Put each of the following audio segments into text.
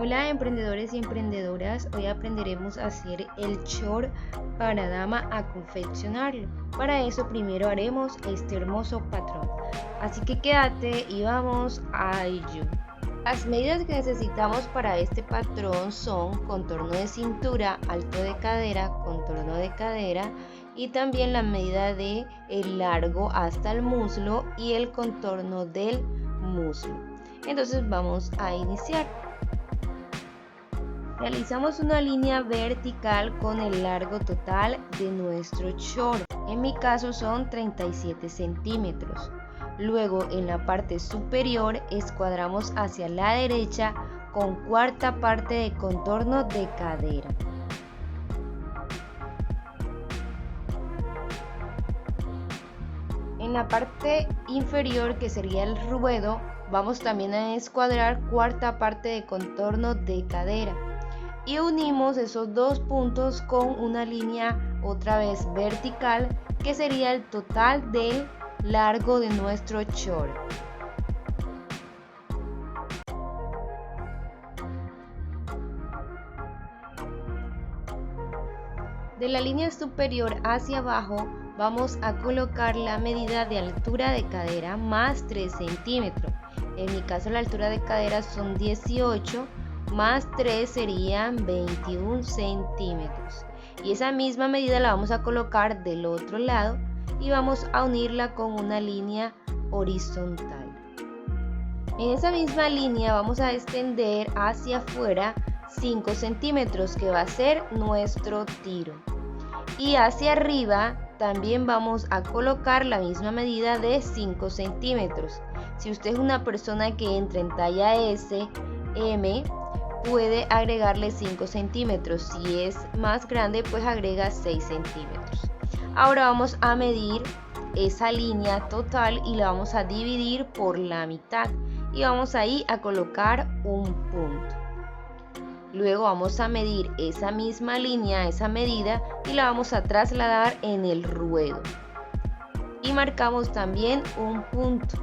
Hola emprendedores y emprendedoras, hoy aprenderemos a hacer el short para dama a confeccionarlo. Para eso primero haremos este hermoso patrón, así que quédate y vamos a ello. Las medidas que necesitamos para este patrón son contorno de cintura, alto de cadera, contorno de cadera y también la medida de el largo hasta el muslo y el contorno del muslo. Entonces vamos a iniciar. Realizamos una línea vertical con el largo total de nuestro short. En mi caso son 37 centímetros. Luego en la parte superior escuadramos hacia la derecha con cuarta parte de contorno de cadera. En la parte inferior, que sería el ruedo, vamos también a escuadrar cuarta parte de contorno de cadera. Y unimos esos dos puntos con una línea otra vez vertical, que sería el total del largo de nuestro short. De la línea superior hacia abajo vamos a colocar la medida de altura de cadera más 3 centímetros. En mi caso la altura de cadera son 18 más 3 serían 21 centímetros. Y esa misma medida la vamos a colocar del otro lado y vamos a unirla con una línea horizontal. En esa misma línea vamos a extender hacia afuera 5 centímetros, que va a ser nuestro tiro. Y hacia arriba también vamos a colocar la misma medida de 5 centímetros. Si usted es una persona que entra en talla S, M, puede agregarle 5 centímetros. Si es más grande, pues agrega 6 centímetros. Ahora vamos a medir esa línea total y la vamos a dividir por la mitad. Y vamos ahí a colocar un punto. Luego vamos a medir esa misma línea, esa medida, y la vamos a trasladar en el ruedo. Y marcamos también un punto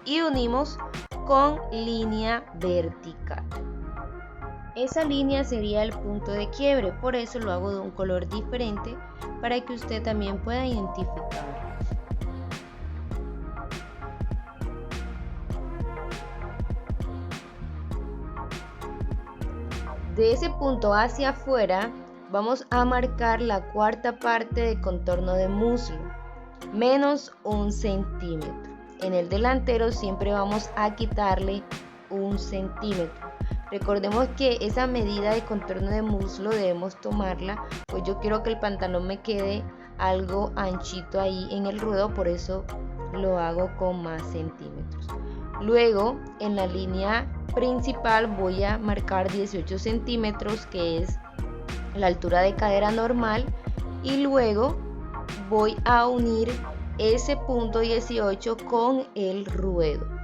y unimos con línea vertical. Esa línea sería el punto de quiebre, por eso lo hago de un color diferente para que usted también pueda identificarlo. De ese punto hacia afuera vamos a marcar la cuarta parte de contorno de muslo, menos 1 centímetro. En el delantero siempre vamos a quitarle 1 centímetro. Recordemos que esa medida de contorno de muslo debemos tomarla, pues yo quiero que el pantalón me quede algo anchito ahí en el ruedo, por eso lo hago con más centímetros. Luego en la línea principal voy a marcar 18 centímetros, que es la altura de cadera normal, y luego voy a unir ese punto 18 con el ruedo.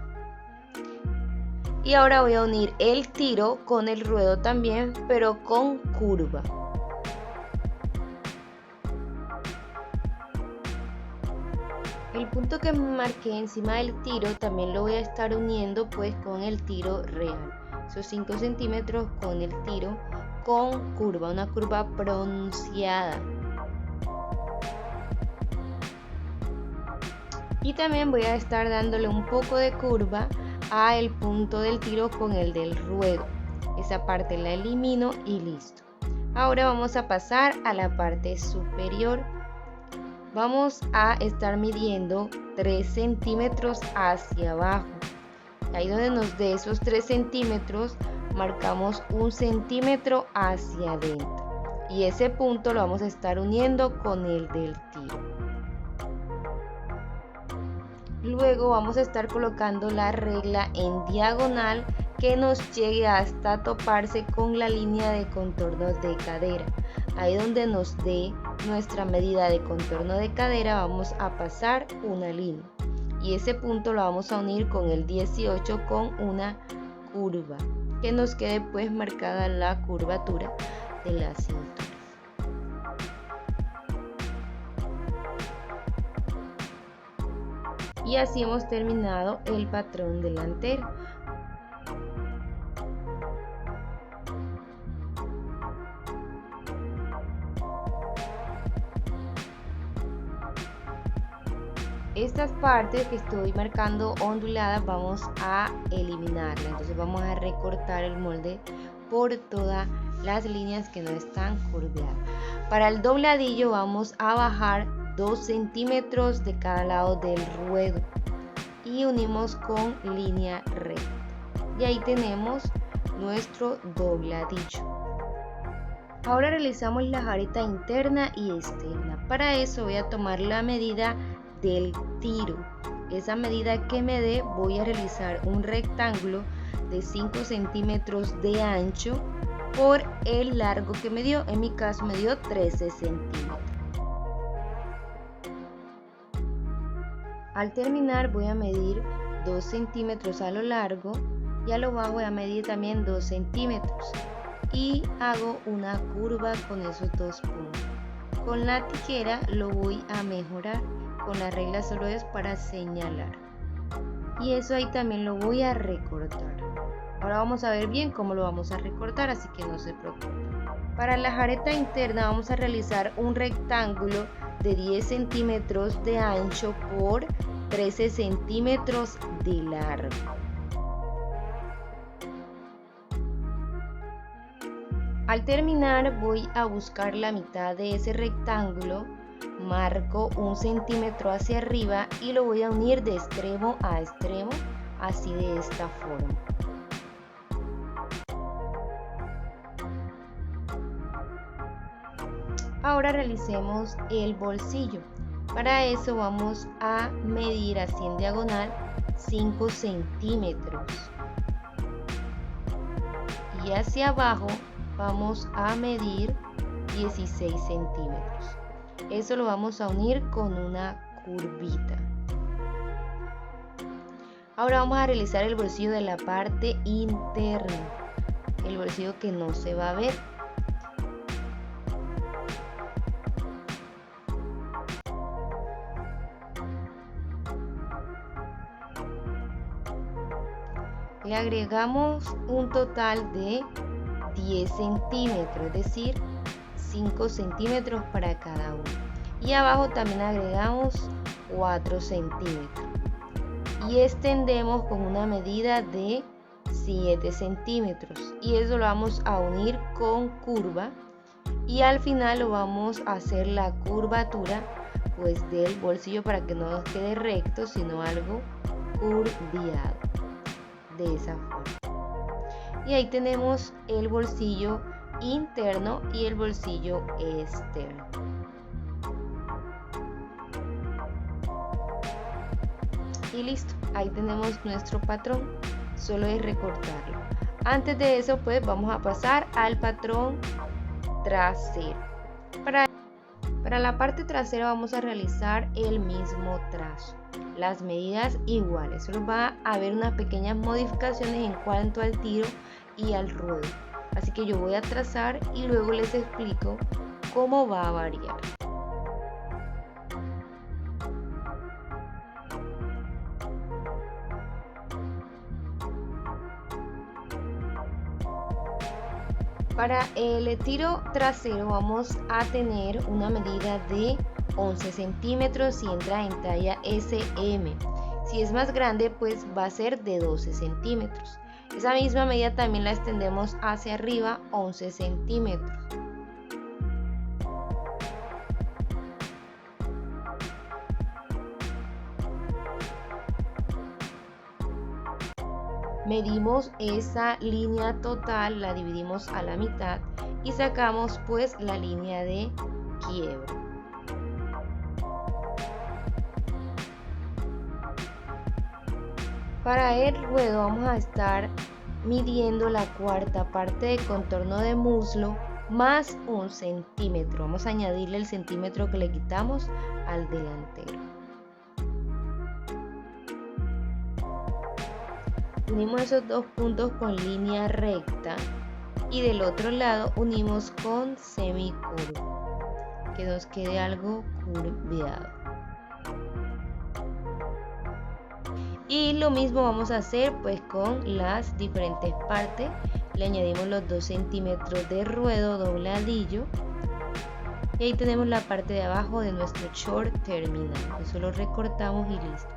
Y ahora voy a unir el tiro con el ruedo también, pero con curva. El punto que marqué encima del tiro también lo voy a estar uniendo pues con el tiro real. Esos 5 centímetros con el tiro con curva, una curva pronunciada. Y también voy a estar dándole un poco de curva a el punto del tiro con el del ruedo. Esa parte la elimino y listo. Ahora vamos a pasar a la parte superior. Vamos a estar midiendo 3 centímetros hacia abajo. Ahí donde nos dé esos 3 centímetros, marcamos 1 centímetro hacia adentro. Y ese punto lo vamos a estar uniendo con el del tiro. Luego vamos a estar colocando la regla en diagonal que nos llegue hasta toparse con la línea de contorno de cadera. Ahí donde nos dé nuestra medida de contorno de cadera vamos a pasar una línea y ese punto lo vamos a unir con el 18 con una curva, que nos quede pues marcada la curvatura de la cintura. Y así hemos terminado el patrón delantero. Estas partes que estoy marcando onduladas vamos a eliminarlas, entonces vamos a recortar el molde por todas las líneas que no están curveadas. Para el dobladillo vamos a bajar 2 centímetros de cada lado del ruedo y unimos con línea recta, y ahí tenemos nuestro dobladillo. Ahora realizamos la jareta interna y externa. Para eso voy a tomar la medida del tiro. Esa medida que me dé, voy a realizar un rectángulo de 5 centímetros de ancho por el largo que me dio. En mi caso me dio 13 centímetros. Al terminar voy a medir 2 centímetros a lo largo y a lo bajo voy a medir también 2 centímetros y hago una curva con esos 2 puntos. Con la tijera lo voy a mejorar, con la regla solo es para señalar, y eso ahí también lo voy a recortar. Ahora vamos a ver bien cómo lo vamos a recortar, así que no se preocupen. Para la jareta interna vamos a realizar un rectángulo de 10 centímetros de ancho por 13 centímetros de largo. Al terminar voy a buscar la mitad de ese rectángulo, marco 1 centímetro hacia arriba y lo voy a unir de extremo a extremo, así de esta forma. Ahora realicemos el bolsillo. Para eso vamos a medir así en diagonal 5 centímetros y hacia abajo vamos a medir 16 centímetros. Eso lo vamos a unir con una curvita. Ahora vamos a realizar el bolsillo de la parte interna, el bolsillo que no se va a ver. Le agregamos un total de 10 centímetros, es decir, 5 centímetros para cada uno. Y abajo también agregamos 4 centímetros. Y extendemos con una medida de 7 centímetros. Y eso lo vamos a unir con curva. Y al final lo vamos a hacer la curvatura pues del bolsillo para que no nos quede recto, sino algo curviado. De esa forma. Y ahí tenemos el bolsillo interno y el bolsillo externo. Y listo, ahí tenemos nuestro patrón, solo es recortarlo. Antes de eso pues vamos a pasar al patrón trasero. Para la parte trasera vamos a realizar el mismo trazo, las medidas iguales, solo va a haber unas pequeñas modificaciones en cuanto al tiro y al ruedo, así que yo voy a trazar y luego les explico cómo va a variar. Para el tiro trasero vamos a tener una medida de 11 centímetros si entra en talla SM. Si es más grande pues va a ser de 12 centímetros. Esa misma medida también la extendemos hacia arriba 11 centímetros. Medimos esa línea total, la dividimos a la mitad y sacamos pues la línea de quiebre. Para el ruedo vamos a estar midiendo la cuarta parte de contorno de muslo más 1 centímetro. Vamos a añadirle el centímetro que le quitamos al delantero. Unimos esos dos puntos con línea recta y del otro lado unimos con semicurvo, que nos quede algo curveado. Y lo mismo vamos a hacer pues con las diferentes partes. Le añadimos los 2 centímetros de ruedo dobladillo Y ahí tenemos la parte de abajo de nuestro short terminal. Eso lo recortamos y listo.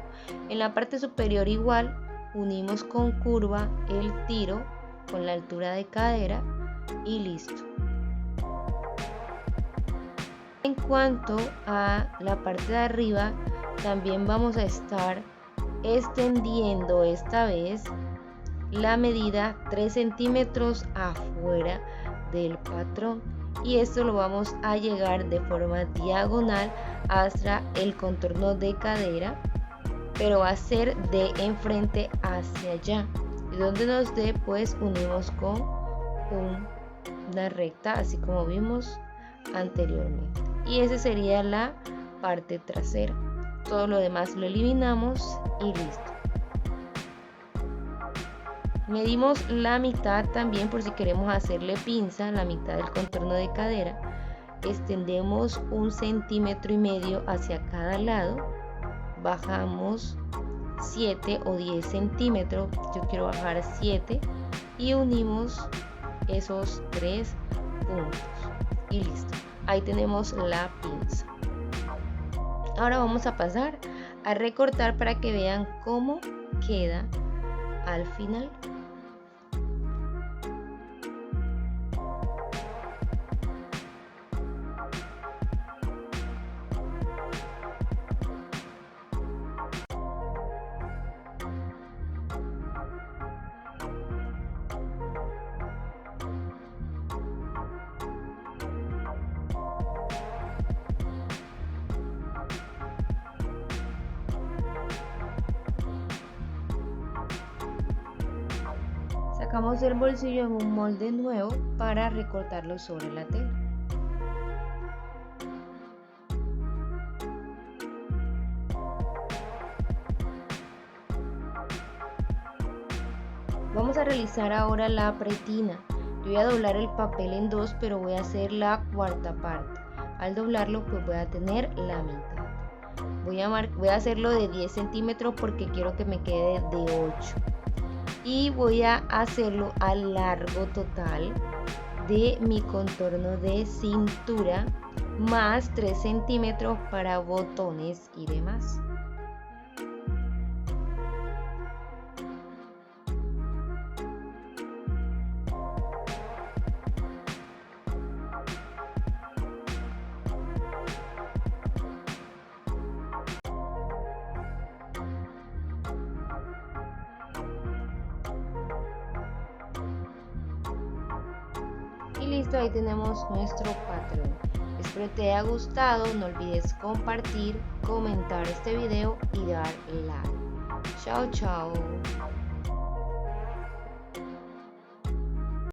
En la parte superior igual unimos con curva el tiro con la altura de cadera y listo. En cuanto a la parte de arriba, también vamos a estar extendiendo esta vez la medida 3 centímetros afuera del patrón, y esto lo vamos a llegar de forma diagonal hasta el contorno de cadera, pero va a ser de enfrente hacia allá, y donde nos dé pues unimos con una recta, así como vimos anteriormente, y esa sería la parte trasera. Todo lo demás lo eliminamos y listo. Medimos la mitad también por si queremos hacerle pinza, la mitad del contorno de cadera. Extendemos 1,5 centímetros hacia cada lado, bajamos 7 o 10 centímetros, yo quiero bajar 7, y unimos esos 3 puntos y listo. Ahí tenemos la pinza. Ahora vamos a pasar a recortar para que vean cómo queda al final. Sacamos el bolsillo en un molde nuevo para recortarlo sobre la tela. Vamos a realizar ahora la pretina. Yo voy a doblar el papel en dos, pero voy a hacer la cuarta parte. Al doblarlo pues voy a tener la mitad. Voy a hacerlo de 10 centímetros porque quiero que me quede de 8. Y voy a hacerlo al largo total de mi contorno de cintura, más 3 centímetros para botones y demás. Y listo, ahí tenemos nuestro patrón. Espero te haya gustado, no olvides compartir, comentar este video y dar like. Chao, chao.